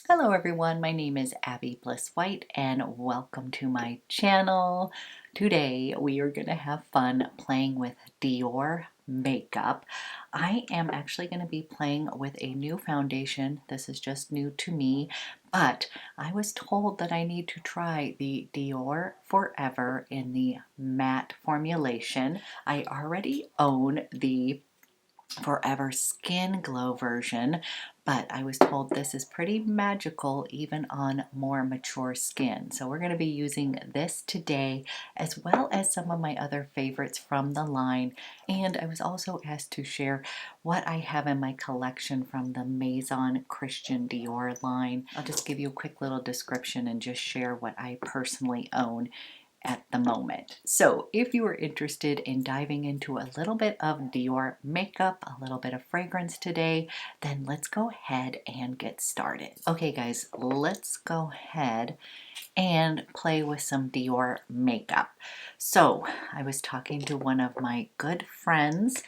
Hello everyone, my name is Abby Bliss White and welcome to my channel. Today we are going to have fun playing with Dior makeup. I am actually going to be playing with a new foundation. This is just new to me, but I was told that I need to try the Dior Forever in the matte formulation. I already own the Forever Skin Glow version, but I was told this is pretty magical even on more mature skin. So we're going to be using this today as well as some of my other favorites from the line. And I was also asked to share what I have in my collection from the Maison Christian Dior line. I'll just give you a quick little description and just share what I personally own at the moment. So if you are interested in diving into a little bit of Dior makeup, a little bit of fragrance today, then let's go ahead and get started. Okay guys, let's go ahead and play with some Dior makeup. So I was talking to one of my good friends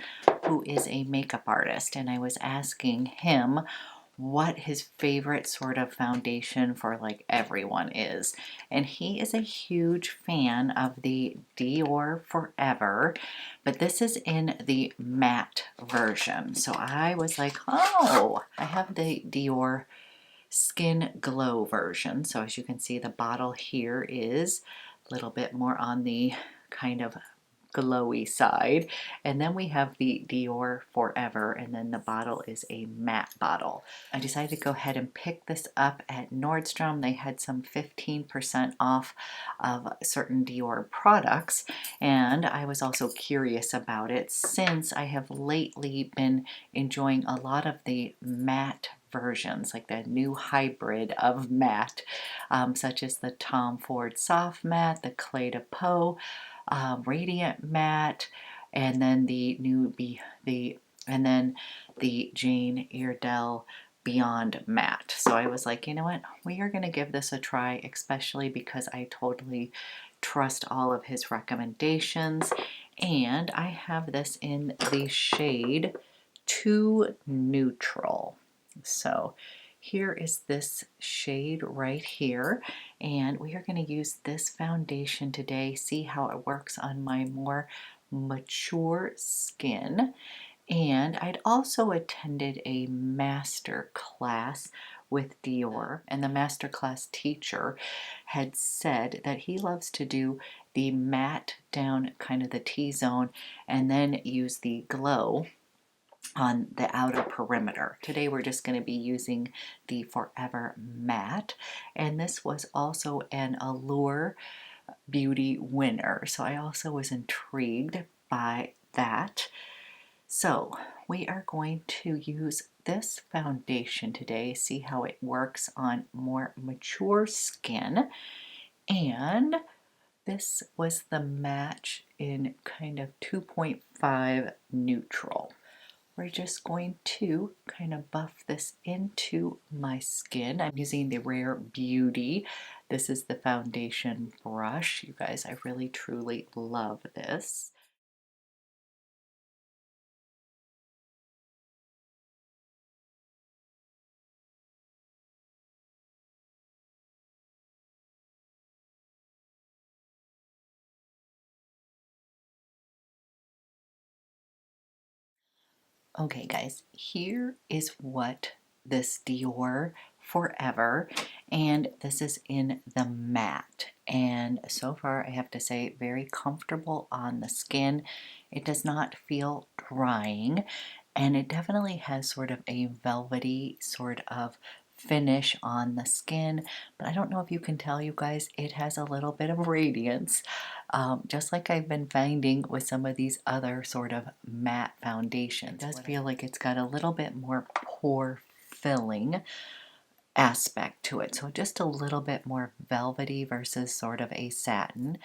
who is a makeup artist, and I was asking him what his favorite sort of foundation for like everyone is. And he is a huge fan of the Dior Forever, but this is in the matte version. So I was like, oh, I have the Dior Skin Glow version. So as you can see, the bottle here is a little bit more on the kind of glowy side, and then we have the Dior Forever, and then the bottle is a matte bottle. I decided to go ahead and pick this up at Nordstrom. They had some 15% off of certain Dior products, and I was also curious about it since I have lately been enjoying a lot of the matte versions, like the new hybrid of matte, such as the Tom Ford Soft Matte, the Clé de Peau, Radiant Matte, and then the Jane Iredale Beyond Matte. So I was like, you know what, we are going to give this a try, especially because I totally trust all of his recommendations. And I have this in the shade Too Neutral. So here is this shade right here, and we are going to use this foundation today, see how it works on my more mature skin. And I'd also attended a master class with Dior, and the master class teacher had said that he loves to do the matte down kind of the T-zone and then use the glow on the outer perimeter. Today we're just going to be using the Forever Matte, and this was also an Allure Beauty winner, so I also was intrigued by that. So we are going to use this foundation today, see how it works on more mature skin, and this was the match in kind of 2.5 neutral. We're just going to kind of buff this into my skin. I'm using the Rare Beauty. This is the foundation brush. You guys, I really truly love this. Okay guys, here is what this Dior Forever, and this is in the matte, and so far I have to say very comfortable on the skin. It does not feel drying, and it definitely has sort of a velvety sort of finish on the skin, but I don't know if you can tell, you guys, it has a little bit of radiance, just like I've been finding with some of these other sort of matte foundations. It does feel like it's got a little bit more pore filling aspect to it, so just a little bit more velvety versus sort of a satin.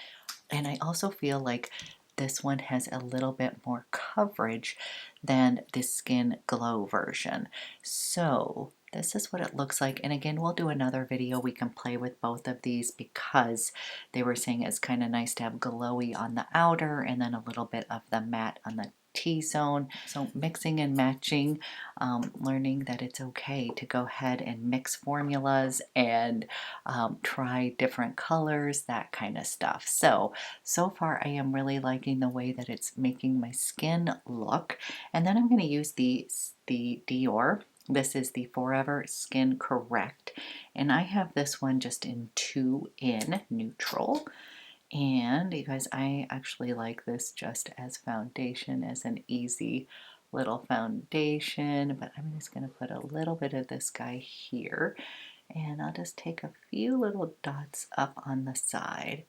And I also feel like this one has a little bit more coverage than the Skin Glow version. So this is what it looks like. And again, we'll do another video. We can play with both of these because they were saying it's kind of nice to have glowy on the outer and then a little bit of the matte on the T-zone. So mixing and matching, learning that it's okay to go ahead and mix formulas and try different colors, that kind of stuff. So far I am really liking the way that it's making my skin look. And then I'm going to use the DIOR. This is the Forever Skin Correct, and I have this one just in 2 in neutral. And you guys, I actually like this just as foundation, as an easy little foundation, but I'm just going to put a little bit of this guy here, and I'll just take a few little dots up on the side,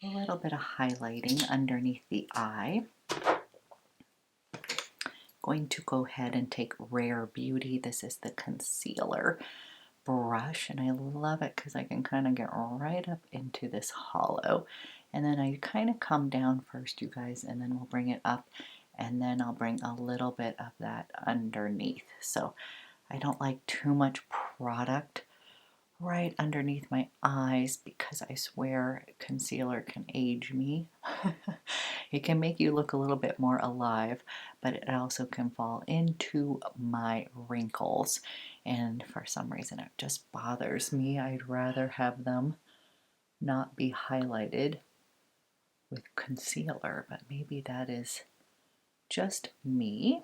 a little bit of highlighting underneath the eye. Going to go ahead and take Rare Beauty. This is the concealer brush, and I love it because I can kind of get right up into this hollow, and then I kind of come down first, you guys, and then we'll bring it up, and then I'll bring a little bit of that underneath. So I don't like too much product right underneath my eyes because I swear concealer can age me. It can make you look a little bit more alive, but it also can fall into my wrinkles, and for some reason it just bothers me. I'd rather have them not be highlighted with concealer, but maybe that is just me.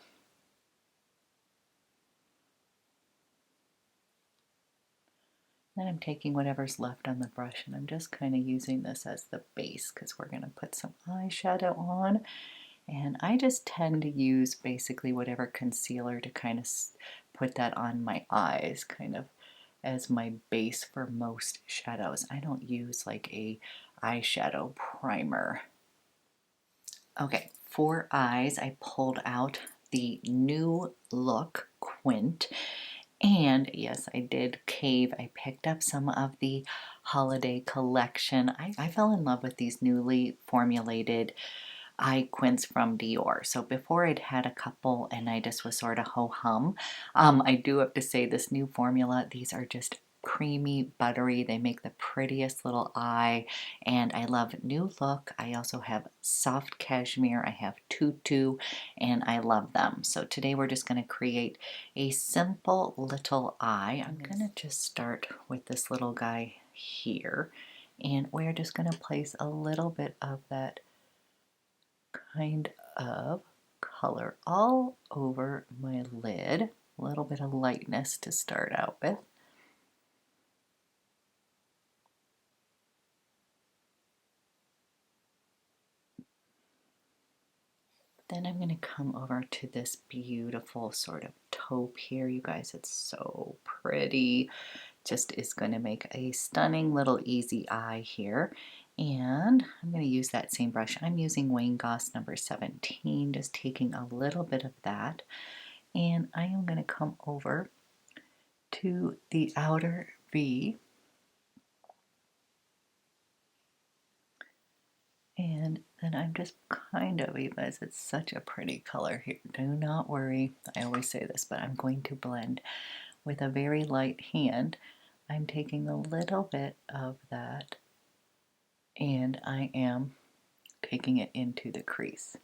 Then I'm taking whatever's left on the brush and I'm just kind of using this as the base because we're going to put some eyeshadow on. And I just tend to use basically whatever concealer to kind of put that on my eyes, kind of as my base for most shadows. I don't use like a eyeshadow primer. Okay, for eyes, I pulled out the New Look QUINT. And yes, I did cave. I picked up some of the holiday collection. I fell in love with these newly formulated eye quints from Dior. So before I'd had a couple and I just was sort of ho-hum. I do have to say this new formula, these are just creamy, buttery. They make the prettiest little eye, and I love New Look. I also have soft cashmere, I have tutu, and I love them. So today we're just going to create a simple little eye. I'm going to just start with this little guy here, and we're just going to place a little bit of that kind of color all over my lid. A little bit of lightness to start out with. Then I'm going to come over to this beautiful sort of taupe here. You guys, it's so pretty. Just is going to make a stunning little easy eye here. And I'm going to use that same brush. I'm using Wayne Goss number 17, just taking a little bit of that. And I am going to come over to the outer V. And then I'm just kind of, you guys, it's such a pretty color here. Do not worry, I always say this, but I'm going to blend with a very light hand. I'm taking a little bit of that and I am taking it into the crease.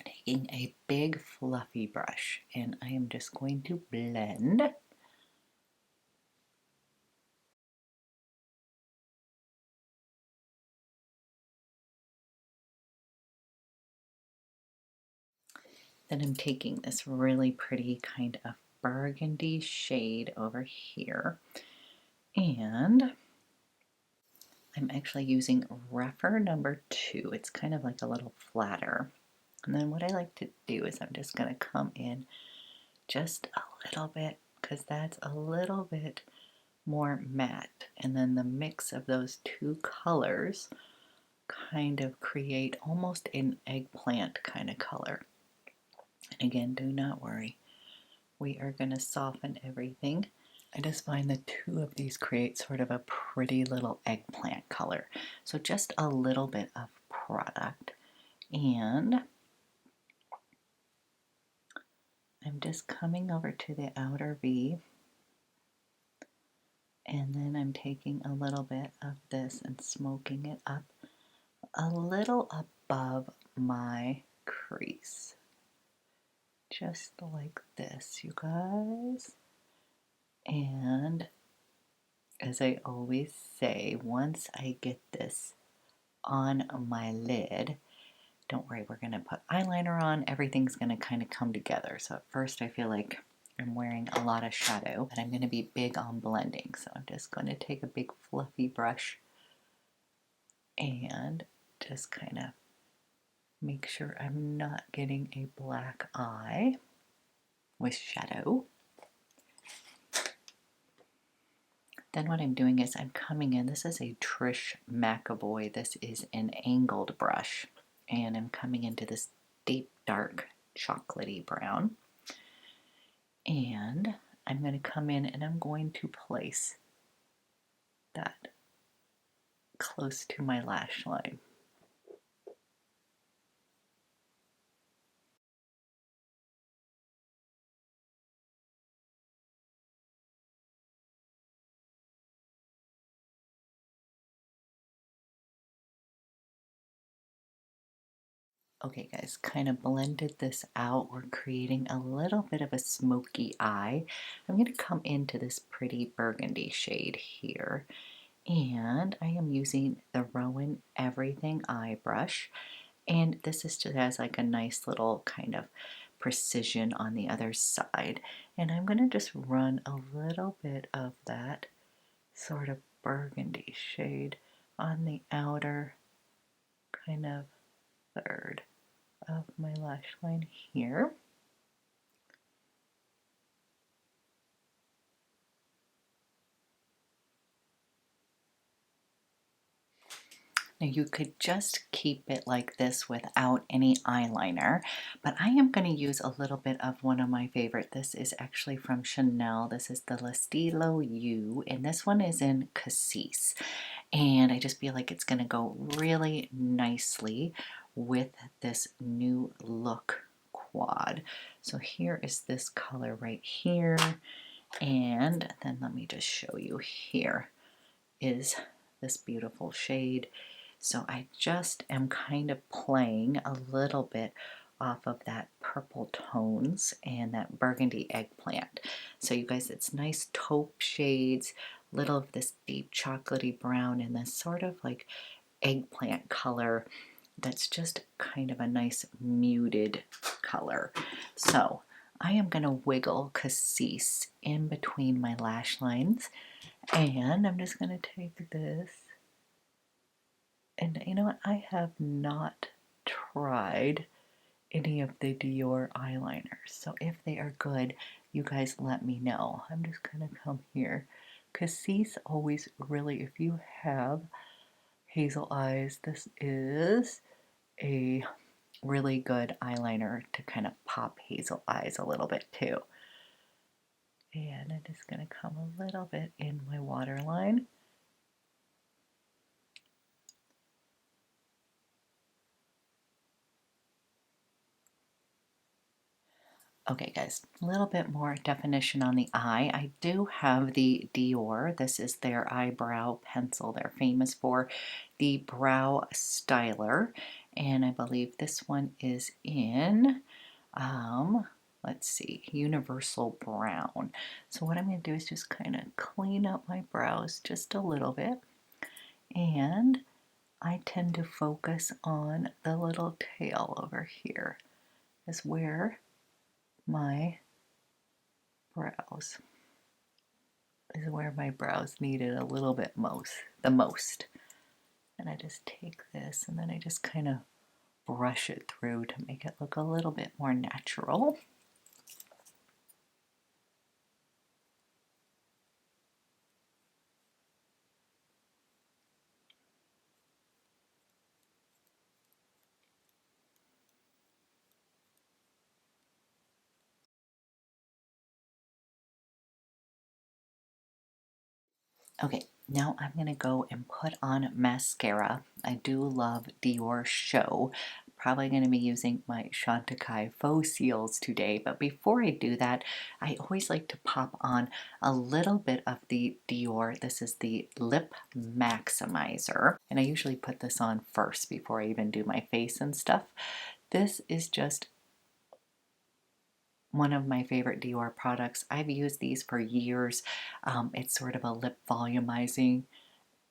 Taking a big fluffy brush and I am just going to blend. Then I'm taking this really pretty kind of burgundy shade over here, and I'm actually using Rephr number 2. It's kind of like a little flatter. And then what I like to do is I'm just going to come in just a little bit because that's a little bit more matte. And then the mix of those two colors kind of create almost an eggplant kind of color. And again, do not worry. We are going to soften everything. I just find the two of these create sort of a pretty little eggplant color. So just a little bit of product And I'm just coming over to the outer V, and then I'm taking a little bit of this and smoking it up a little above my crease. Just like this, you guys. And as I always say, once I get this on my lid, don't worry, we're going to put eyeliner on. Everything's going to kind of come together. So at first I feel like I'm wearing a lot of shadow, but I'm going to be big on blending. So I'm just going to take a big fluffy brush and just kind of make sure I'm not getting a black eye with shadow. Then what I'm doing is I'm coming in, this is a Trish McAvoy, this is an angled brush, and I'm coming into this deep dark chocolatey brown, and I'm going to come in and I'm going to place that close to my lash line. Okay guys, kind of blended this out. We're creating a little bit of a smoky eye. I'm going to come into this pretty burgundy shade here, and I am using the Rowena Everything eye brush, and this is just has like a nice little kind of precision on the other side, and I'm going to just run a little bit of that sort of burgundy shade on the outer kind of third of my lash line here. Now you could just keep it like this without any eyeliner, but I am going to use a little bit of one of my favorite. This is actually from Chanel. This is the STYLO U, and this one is in Cassis. And I just feel like it's going to go really nicely with this new look quad. So here is this color right here, and then let me just show you, here is this beautiful shade. So I just am kind of playing a little bit off of that purple tones and that burgundy eggplant. So you guys, it's nice taupe shades, little of this deep chocolatey brown, and this sort of like eggplant color that's just kind of a nice muted color. So I am going to wiggle Cassis in between my lash lines, and I'm just going to take this. And you know what? I have not tried any of the Dior eyeliners. So if they are good, you guys let me know. I'm just going to come here. Cassis always really, if you have hazel eyes, this is a really good eyeliner to kind of pop hazel eyes a little bit too. And I'm just going to come a little bit in my waterline. Okay guys, a little bit more definition on the eye. I do have the Dior. This is their eyebrow pencil. They're famous for the brow styler. And I believe this one is in, let's see, universal brown. So what I'm going to do is just kind of clean up my brows just a little bit. And I tend to focus on the little tail over here, is where my brows need it a little bit the most. And I just take this and then I just kind of brush it through to make it look a little bit more natural. Okay, now I'm going to go and put on mascara. I do love Dior Show, probably going to be using my Chantecaille Faux Seals today, but before I do that, I always like to pop on a little bit of the Dior. This is the Lip Maximizer, and I usually put this on first before I even do my face and stuff. This is just one of my favorite Dior products. I've used these for years. It's sort of a lip volumizing.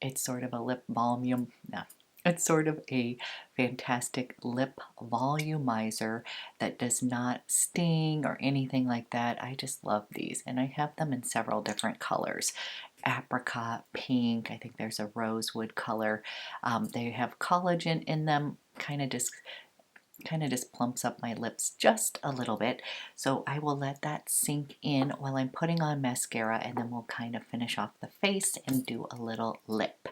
It's sort of a lip volume. No, it's sort of a fantastic lip volumizer that does not sting or anything like that. I just love these, and I have them in several different colors. Apricot, pink, I think there's a rosewood color. They have collagen in them, kind of just plumps up my lips just a little bit. So I will let that sink in while I'm putting on mascara, and then we'll kind of finish off the face and do a little lip.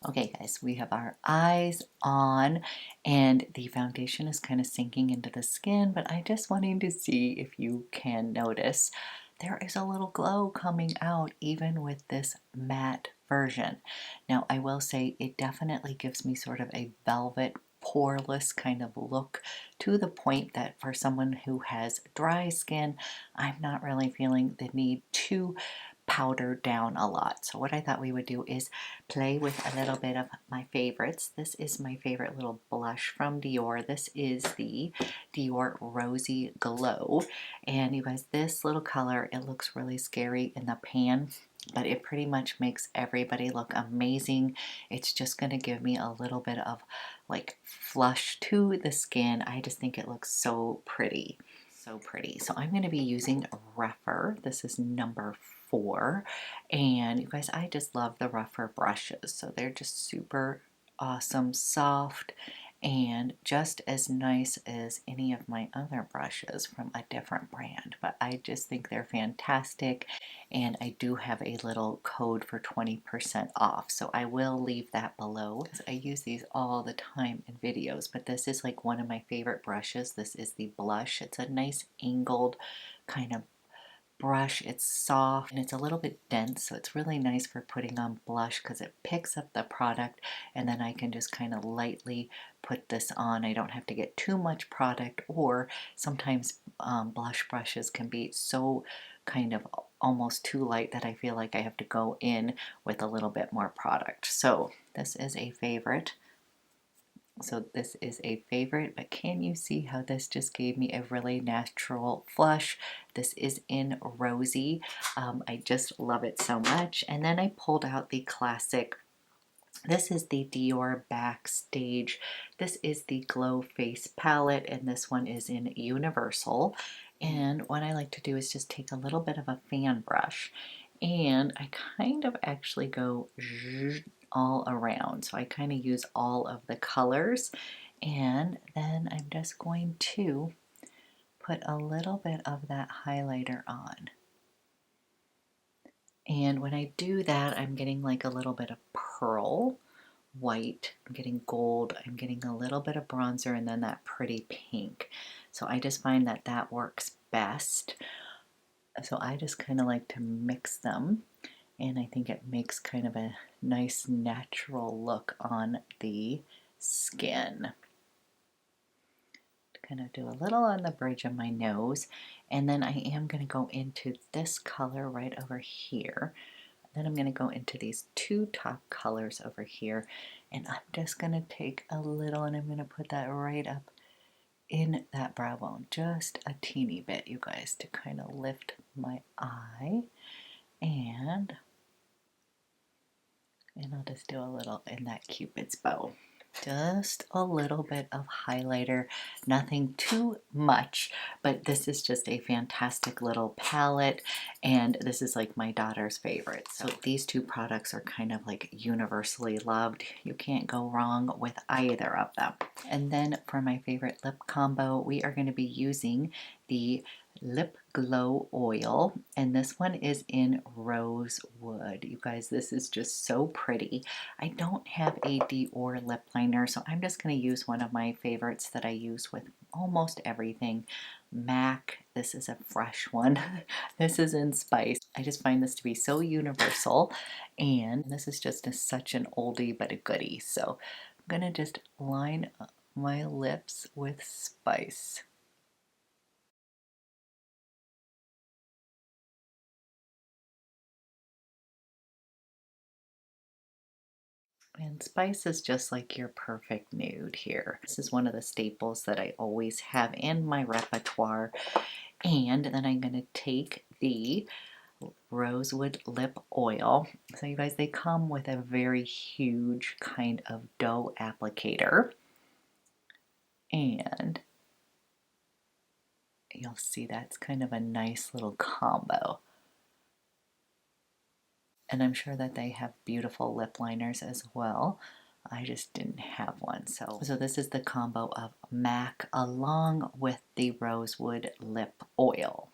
Okay guys, we have our eyes on and the foundation is kind of sinking into the skin, but I just wanted to see if you can notice there is a little glow coming out even with this matte version. Now I will say it definitely gives me sort of a velvet poreless kind of look, to the point that for someone who has dry skin, I'm not really feeling the need to powder down a lot. So what I thought we would do is play with a little bit of my favorites. This is my favorite little blush from Dior. This is the Dior Rosy Glow. And you guys, this little color, it looks really scary in the pan, but it pretty much makes everybody look amazing. It's just going to give me a little bit of like flush to the skin. I just think it looks so pretty. So pretty. So I'm going to be using Rougher. This is number 4. And you guys, I just love the Rougher brushes. So they're just super awesome, soft, and just as nice as any of my other brushes from a different brand. But I just think they're fantastic, and I do have a little code for 20% off, so I will leave that below. I use these all the time in videos, but this is like one of my favorite brushes. This is the Blush. It's a nice angled kind of brush. It's soft and it's a little bit dense, so it's really nice for putting on blush because it picks up the product, and then I can just kind of lightly put this on. I don't have to get too much product, or sometimes blush brushes can be so kind of almost too light that I feel like I have to go in with a little bit more product. So this is a favorite. But can you see how this just gave me a really natural flush? This is in Rosy. I just love it so much. And then I pulled out the classic. This is the Dior Backstage. This is the Glow Face Palette, and this one is in Universal. And what I like to do is just take a little bit of a fan brush, and I kind of actually go all around. So I kind of use all of the colors, and then I'm just going to put a little bit of that highlighter on. And when I do that, I'm getting like a little bit of pearl white, I'm getting gold, I'm getting a little bit of bronzer, and then that pretty pink. So I just find that that works best. So I just kind of like to mix them, and I think it makes kind of a nice natural look on the skin. Kind of do a little on the bridge of my nose, and then I am going to go into this color right over here. Then I'm going to go into these two top colors over here, and I'm just going to take a little, and I'm going to put that right up in that brow bone, just a teeny bit, you guys, to kind of lift my eye. And I'll just do a little in that Cupid's bow. Just a little bit of highlighter, nothing too much, but this is just a fantastic little palette, and this is like my daughter's favorite. So these two products are kind of like universally loved. You can't go wrong with either of them. And then for my favorite lip combo, we are going to be using the Lip Glow Oil, and this one is in Rosewood. You guys, this is just so pretty. I don't have a Dior lip liner, so I'm just going to use one of my favorites that I use with almost everything. MAC, this is a fresh one. This is in Spice. I just find this to be so universal, and this is just such an oldie but a goodie. So I'm going to just line my lips with spice. And spice is just like your perfect nude here. This is one of the staples that I always have in my repertoire. And then I'm going to take the Rosewood lip oil. So you guys, they come with a very huge kind of dough applicator. And you'll see that's kind of a nice little combo. And I'm sure that they have beautiful lip liners as well. I just didn't have one. So this is the combo of MAC along with the Rosewood lip oil.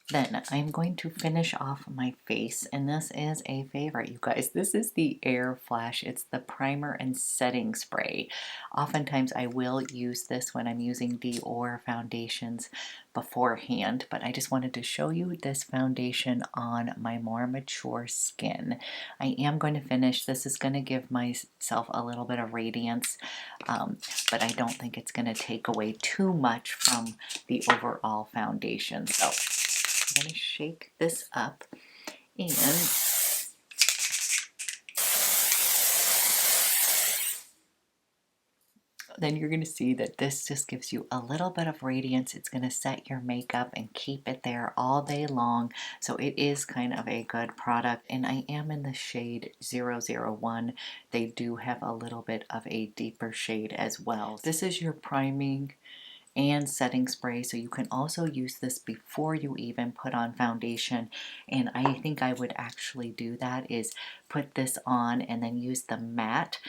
Then I'm going to finish off my face, and this is a favorite, you guys. This is the AIRFLASH. It's the primer and setting spray. Oftentimes I will use this when I'm using DIOR foundations beforehand, but I just wanted to show you this foundation on my more mature skin. I am going to finish. This is going to give myself a little bit of radiance, but I don't think it's going to take away too much from the overall foundation. So I'm going to shake this up, and then you're going to see that this just gives you a little bit of radiance. It's going to set your makeup and keep it there all day long. So it is kind of a good product, and I am in the shade 001. They do have a little bit of a deeper shade as well. This is your priming and setting spray, so you can also use this before you even put on foundation. And I think I would actually do that, is put this on and then use the matte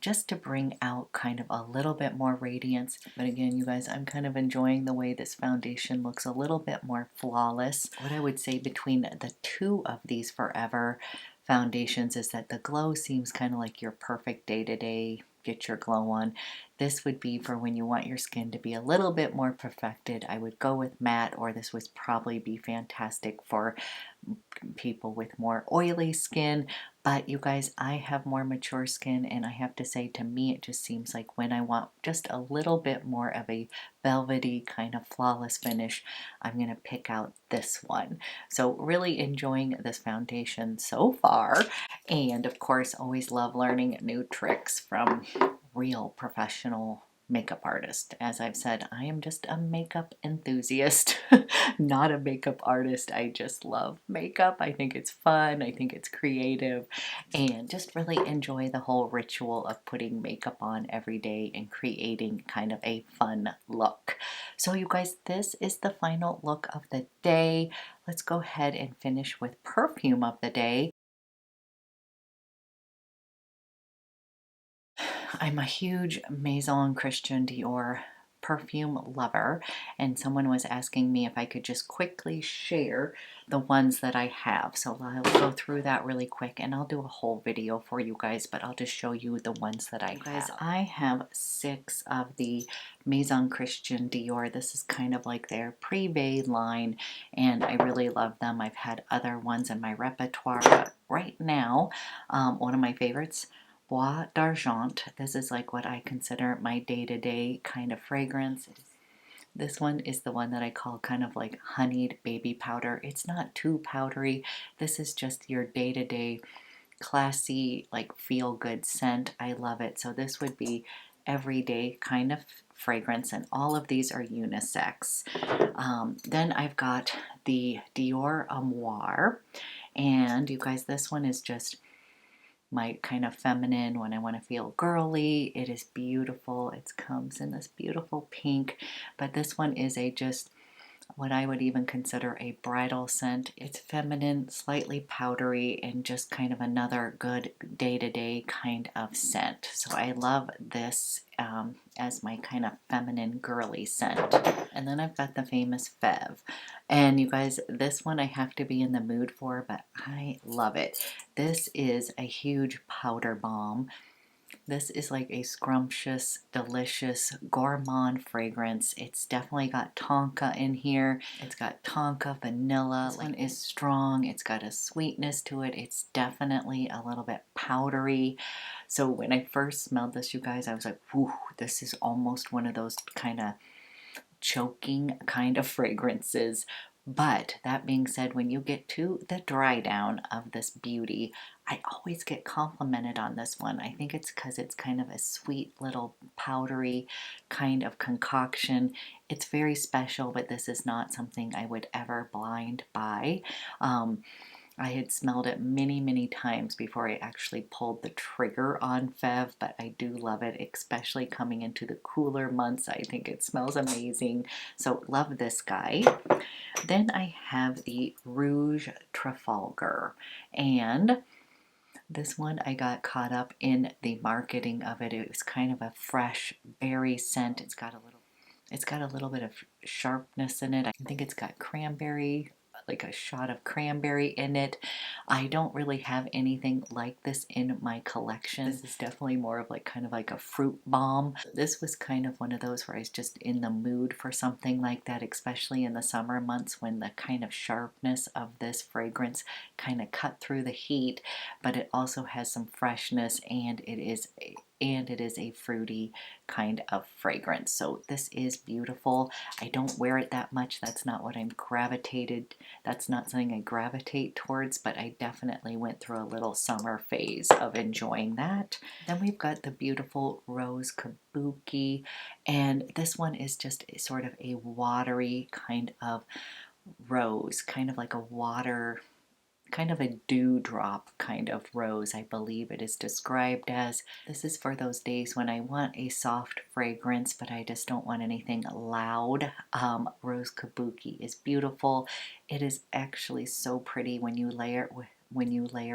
just to bring out kind of a little bit more radiance. But again, you guys, I'm kind of enjoying the way this foundation looks a little bit more flawless. What I would say between the two of these Forever foundations is that the glow seems kind of like your perfect day-to-day get your glow on. This would be for when you want your skin to be a little bit more perfected. I would go with matte, or this would probably be fantastic for people with more oily skin. But you guys, I have more mature skin, and I have to say, to me, it just seems like when I want just a little bit more of a velvety kind of flawless finish, I'm going to pick out this one. So really enjoying this foundation so far. And of course, always love learning new tricks from real professional makeup artist. As I've said, I am just a makeup enthusiast, not a makeup artist. I just love makeup. I think it's fun. I think it's creative, and just really enjoy the whole ritual of putting makeup on every day and creating kind of a fun look. So you guys, this is the final look of the day. Let's go ahead and finish with perfume of the day. I'm a huge Maison Christian Dior perfume lover, and someone was asking me if I could just quickly share the ones that I have. So I'll go through that really quick, and I'll do a whole video for you guys, but I'll just show you the ones that I have. Guys, I have 6 of the Maison Christian Dior. This is kind of like their pre-Fave line, and I really love them. I've had other ones in my repertoire, but right now, one of my favorites, Bois d'Argent. This is like what I consider my day-to-day kind of fragrance. This one is the one that I call kind of like honeyed baby powder. It's not too powdery. This is just your day-to-day classy, like feel-good scent. I love it. So this would be everyday kind of fragrance, and all of these are unisex. Then I've got the Dior Armoire, and you guys, this one is just my kind of feminine when I want to feel girly. It is beautiful. It comes in this beautiful pink, but this one is a just what I would even consider a bridal scent. It's feminine, slightly powdery, and just kind of another good day-to-day kind of scent. So I love this as my kind of feminine girly scent. And then I've got the famous FEVE. And you guys, this one I have to be in the mood for, but I love it. This is a huge powder bomb. This is like a scrumptious, delicious, gourmand fragrance. It's definitely got tonka in here. It's got tonka, vanilla. This one is strong. It's got a sweetness to it. It's definitely a little bit powdery. So when I first smelled this, you guys, I was like, whew, this is almost one of those kind of choking kind of fragrances. But that being said, when you get to the dry down of this beauty, I always get complimented on this one. I think it's because it's kind of a sweet little powdery kind of concoction. It's very special, but this is not something I would ever blind buy. I had smelled it many, many times before I actually pulled the trigger on FEVE, but I do love it, especially coming into the cooler months. I think it smells amazing. So love this guy. Then I have the Rouge Trafalgar, and this one I got caught up in the marketing of it. It was kind of a fresh berry scent. It's got a little bit of sharpness in it. I think it's got cranberry, like a shot of cranberry in it. I don't really have anything like this in my collection. This is definitely more of like kind of like a fruit bomb. This was kind of one of those where I was just in the mood for something like that, especially in the summer months when the kind of sharpness of this fragrance kind of cut through the heat, but it also has some freshness, and it is a fruity kind of fragrance. So this is beautiful. I don't wear it that much. That's not something I gravitate towards, but I definitely went through a little summer phase of enjoying that. Then we've got the beautiful Rose Kabuki, and this one is just sort of a watery kind of rose, kind of like a water, kind of a dewdrop kind of rose, I believe it is described as. This is for those days when I want a soft fragrance, but I just don't want anything loud. Rose Kabuki is beautiful. It is actually so pretty when you layer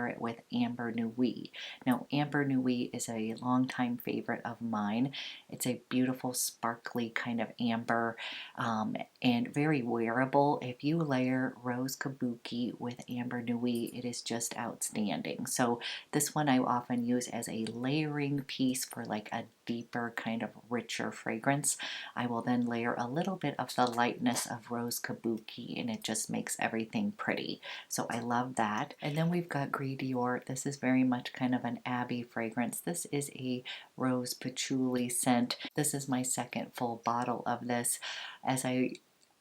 it with Amber Nuit. Now, Amber Nuit is a longtime favorite of mine. It's a beautiful, sparkly kind of amber, and very wearable. If you layer Rose Kabuki with Amber Nuit, it is just outstanding. So this one I often use as a layering piece for like a deeper, kind of richer fragrance. I will then layer a little bit of the lightness of Rose Kabuki, and it just makes everything pretty. So I love that. And then we've got Gris Dior. This is very much kind of an Abbey fragrance. This is a rose patchouli scent. This is my second full bottle of this, as I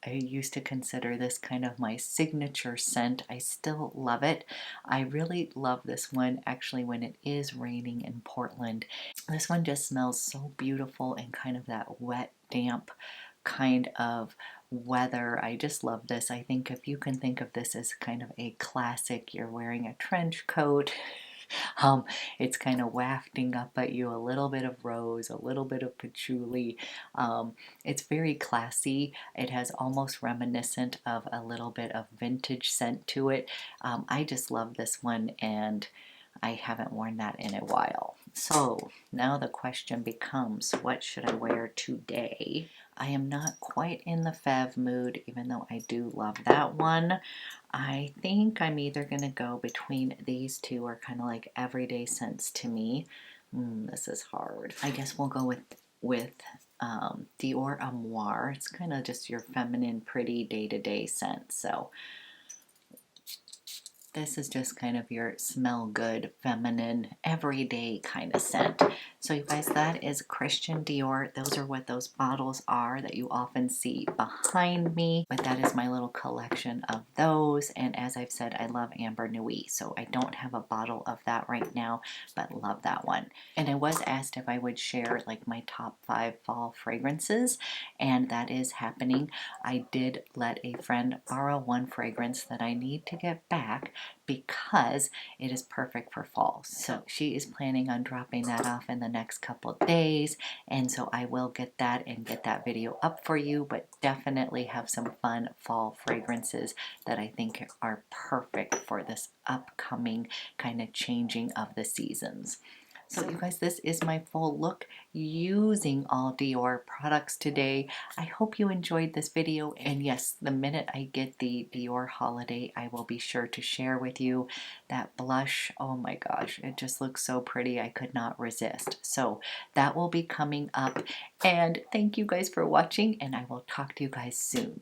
used to consider this kind of my signature scent. I still love it. I really love this one actually when it is raining in Portland. This one just smells so beautiful in kind of that wet, damp kind of weather. I just love this. I think if you can think of this as kind of a classic, you're wearing a trench coat, it's kind of wafting up at you a little bit of rose, a little bit of patchouli. It's very classy. It has almost reminiscent of a little bit of vintage scent to it. I just love this one, and I haven't worn that in a while. So now the question becomes, what should I wear today? I am not quite in the FEVE mood, even though I do love that one. I think I'm either going to go between these two, or kind of like everyday scents to me. This is hard. I guess we'll go with Dior Amour. It's kind of just your feminine, pretty day-to-day scent. So this is just kind of your smell good, feminine, everyday kind of scent. So you guys, that is Christian Dior. Those are what those bottles are that you often see behind me. But that is my little collection of those. And as I've said, I love Amber Nuit. So I don't have a bottle of that right now, but love that one. And I was asked if I would share like my top 5 fall fragrances, and that is happening. I did let a friend borrow one fragrance that I need to get back, because it is perfect for fall. So she is planning on dropping that off in the next couple of days, and so I will get that and get that video up for you, but definitely have some fun fall fragrances that I think are perfect for this upcoming kind of changing of the seasons. So you guys, this is my full look using all Dior products today. I hope you enjoyed this video, and yes, the minute I get the Dior holiday, I will be sure to share with you that blush. Oh my gosh, it just looks so pretty. I could not resist. So that will be coming up, and thank you guys for watching, and I will talk to you guys soon.